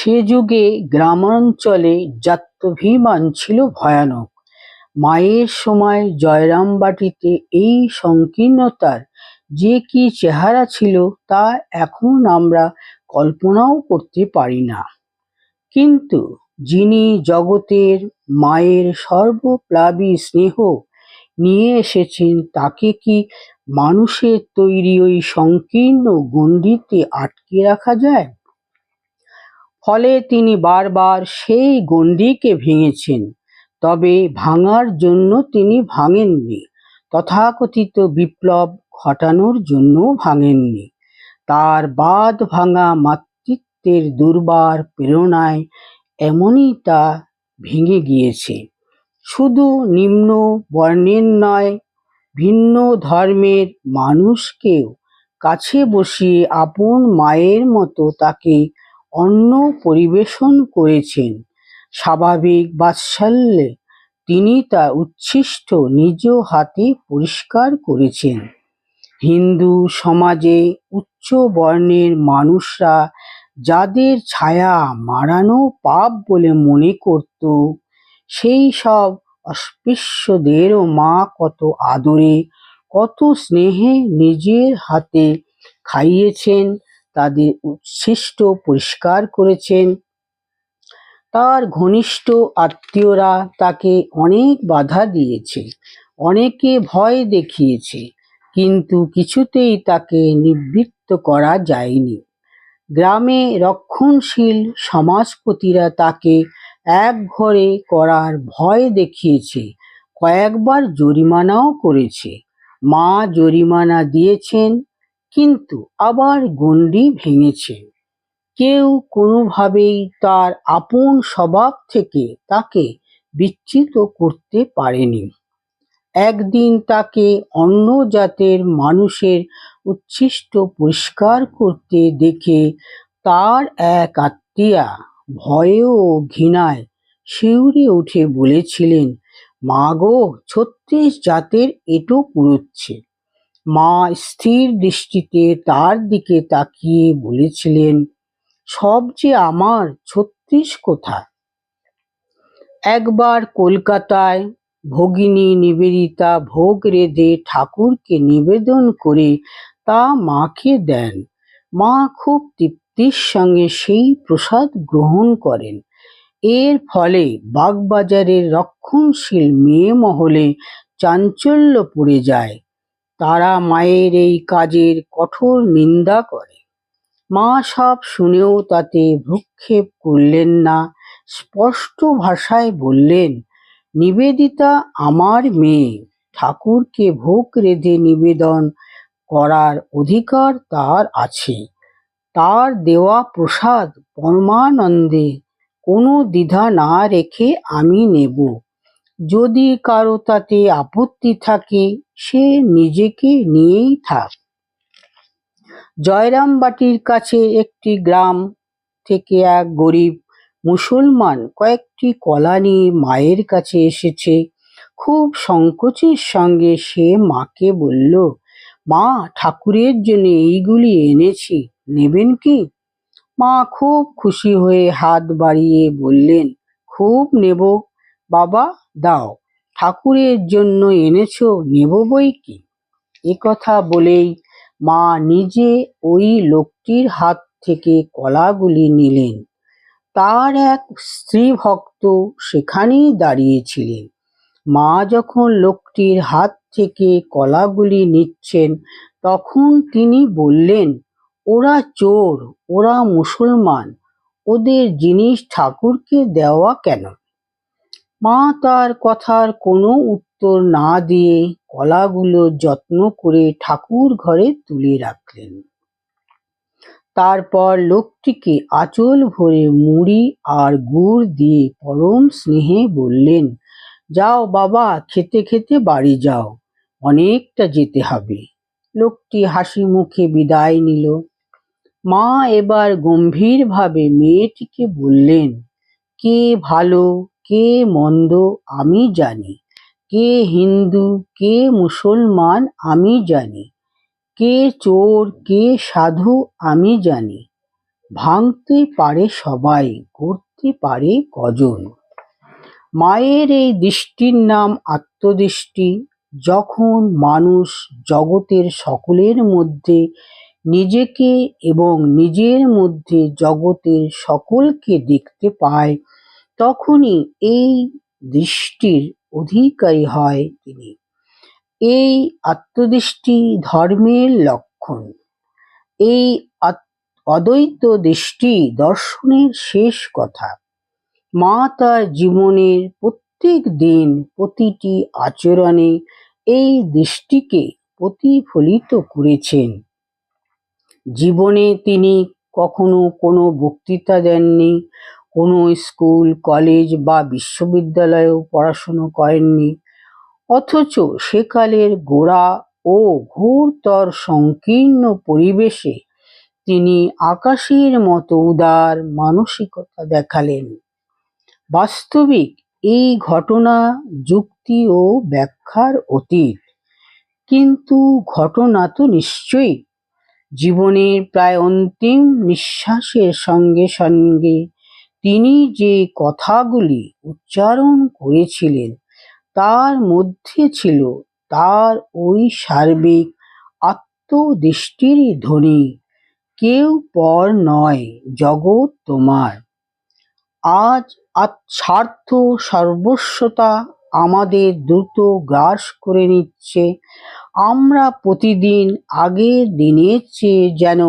সে যুগে গ্রামাঞ্চলে জাত্যভিমান ছিল ভয়ানক। মায়ের সময় জয়রামবাটিতে এই সংকীর্ণতার যে কি চেহারা ছিল তা এখন আমরা কল্পনাও করতে পারি না। কিন্তু যিনি জগতের মায়ের সর্বপ্লাবী স্নেহ নিয়ে এসেছেন তাকে কি মানুষের তৈরি ওই সংকীর্ণ গণ্ডিতে আটকে রাখা যায়? ফলে তিনি বারবার সেই গণ্ডিকে ভেঙেছেন, তবে ভাঙার জন্য তিনি ভাঙেননি, তথাকথিত বিপ্লব ঘটানোর জন্য ভাঙেননি। তার বাঁধ ভাঙা মাতৃত্বের দুর্বার প্রেরণায় এমনই তা ভেঙে গিয়েছে। শুধু নিম্ন বর্ণের নয়, ভিন্ন ধর্মের মানুষকেও কাছে বসিয়ে আপন মায়ের মতো তাকে অন্ন পরিবেশন করেছেন। স্বাভাবিক বাৎসল্যে তিনি তা উচ্ছিষ্ট নিজ হাতে পরিষ্কার করেছেন। হিন্দু সমাজে উচ্চ বর্ণের মানুষরা যাদের ছায়া মাড়ানো পাপ বলে মনে করত, সেই সব অস্পৃশ্যদেরও মা কত আদরে, কত স্নেহে নিজের হাতে খাইয়েছেন, তাদের উচ্ছিষ্ট পরিষ্কার করেছেন। তার ঘনিষ্ঠ আত্মীয়রা তাকে অনেক বাধা দিয়েছে, অনেকে ভয় দেখিয়েছে, কিন্তু কিছুতেই তাকে নিবৃত্ত করা যায়নি। গ্রামে রক্ষণশীল সমাজপতিরা তাকে একঘরে করার ভয় দেখিয়েছে, কয়েকবার জরিমানাও করেছে। মা জরিমানা দিয়েছেন, কিন্তু আবার গণ্ডি ভেঙেছেন। কেউ কোনোভাবেই তার আপন স্বভাব থেকে তাকে বিচ্যুত করতে পারেনি। একদিন তাকে অন্য জাতের মানুষের উচ্ছিষ্ট পরিষ্কার করতে দেখে তার এক আত্মীয়া ভয়ে ও ঘৃণায় শিউরে উঠে বলেছিলেন, মা গো, ৩৬ জাতের এঁটো পুড়োচ্ছে। মা স্থির দৃষ্টিতে তার দিকে তাকিয়ে বলেছিলেন, সব যে আমার, ৩৬ কোথায়? একবার কলকাতায় ভগিনী নিবেদিতা ভোগ রেঁধে ঠাকুরকে নিবেদন করে তা মাকে দেন। মা খুব তৃপ্তির সঙ্গে সেই প্রসাদ গ্রহণ করেন। এর ফলে বাগবাজারের রক্ষণশীল মেয়ে মহলে চাঞ্চল্য পড়ে যায়। তারা মায়ের এই কাজের কঠোর নিন্দা করে। মা সব শুনেও তাতে ভ্রূক্ষেপ করলেন না। স্পষ্ট ভাষায় বললেন, নিবেদিতা আমার মেয়ে, ঠাকুরকে ভোগ রেঁধে নিবেদন করার অধিকার তার আছে। তার দেওয়া প্রসাদ পরমানন্দে কোনো দ্বিধা না রেখে আমি নেব। যদি কারো তাতে আপত্তি থাকে সে নিজেকে নিয়েই থাক। জয়রামবাটির কাছে একটি গ্রাম থেকে এক গরিব মুসলমান কয়েকটি কলা নিয়ে মায়ের কাছে এসেছে। খুব সংকোচের সঙ্গে সে মাকে বলল, মা, ঠাকুরের জন্য এইগুলি এনেছি, নেবেন কি? মা খুব খুশি হয়ে হাত বাড়িয়ে বললেন, খুব নেব বাবা, দাও, ঠাকুরের জন্য এনেছো, নেব বই কি। একথা বলেই মা নিজে ওই লোকটির হাত থেকে কলাগুলি নিলেন। তার এক স্ত্রী ভক্ত সেখানেই দাঁড়িয়েছিলেন। মা যখন লোকটির হাত থেকে কলাগুলি নিচ্ছেন তখন তিনি বললেন, ওরা চোর, ওরা মুসলমান, ওদের জিনিস ঠাকুরকে দেওয়া কেন? মা তার কথার কোনো উত্তর না দিয়ে কলাগুলো যত্ন করে ঠাকুর ঘরে তুলে রাখলেন। তারপর লোকটিকে আঁচল ভরে মুড়ি আর গুড় দিয়ে পরম স্নেহে বললেন, যাও বাবা, খেতে খেতে বাড়ি যাও, অনেকটা যেতে হবে। লোকটি হাসি মুখে বিদায় নিল। মা এবার গম্ভীরভাবে মেয়েটিকে বললেন, কে ভালো কে মন্দ আমি জানি, কে হিন্দু কে মুসলমান আমি জানি, কে চোর কে সাধু আমি জানি। ভাঙতে পারে সবাই, করতে পারে কজন। মায়ের এই দৃষ্টির নাম আত্মদৃষ্টি। যখন মানুষ জগতের সকলের মধ্যে নিজেকে এবং নিজের মধ্যে জগতের সকলকে দেখতে পায়, তখনই এই দৃষ্টির অধিকারী হয় তিনি। এই আত্মদৃষ্টি ধর্মের লক্ষণ। এই অদ্বৈত দৃষ্টি দর্শনের শেষ কথা। মা তার জীবনের প্রত্যেক দিন প্রতিটি আচরণে এই দৃষ্টিকে প্রতিফলিত করেছেন। জীবনে তিনি কখনো কোনো বক্তৃতা দেননি, কোনো স্কুল, কলেজ বা বিশ্ববিদ্যালয়েও পড়াশুনো করেননি, অথচ সেকালের গোড়া ও ঘোরতর সংকীর্ণ পরিবেশে তিনি আকাশের মতো উদার মানসিকতা দেখালেন। বাস্তবিক এই ঘটনা যুক্তি ও ব্যাখ্যার অতীত, কিন্তু ঘটনা তো নিশ্চয়ই। জীবনের প্রায় অন্তিম নিঃশ্বাসের সঙ্গে সঙ্গে তিনি যে কথাগুলি উচ্চারণ করেছিলেন, তার মধ্যে ছিল তার ওই সার্বিক আত্মদৃষ্টিরই ধ্বনি, কেউ পর নয়, জগৎ তোমার। আজ স্বার্থ সর্বস্বতা আমাদের দ্রুত গ্রাস করে নিচ্ছে। আমরা প্রতিদিন আগের দিনের চেয়ে যেন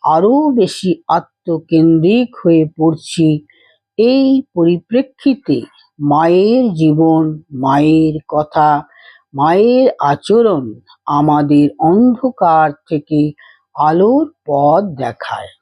আরো বেশি আত্মকেন্দ্রিক হয়ে পড়ছি। এই পরিপ্রেক্ষিতে মায়ের জীবন, মায়ের কথা, মায়ের আচরণ আমাদের অন্ধকার থেকে আলোর পথ দেখায়।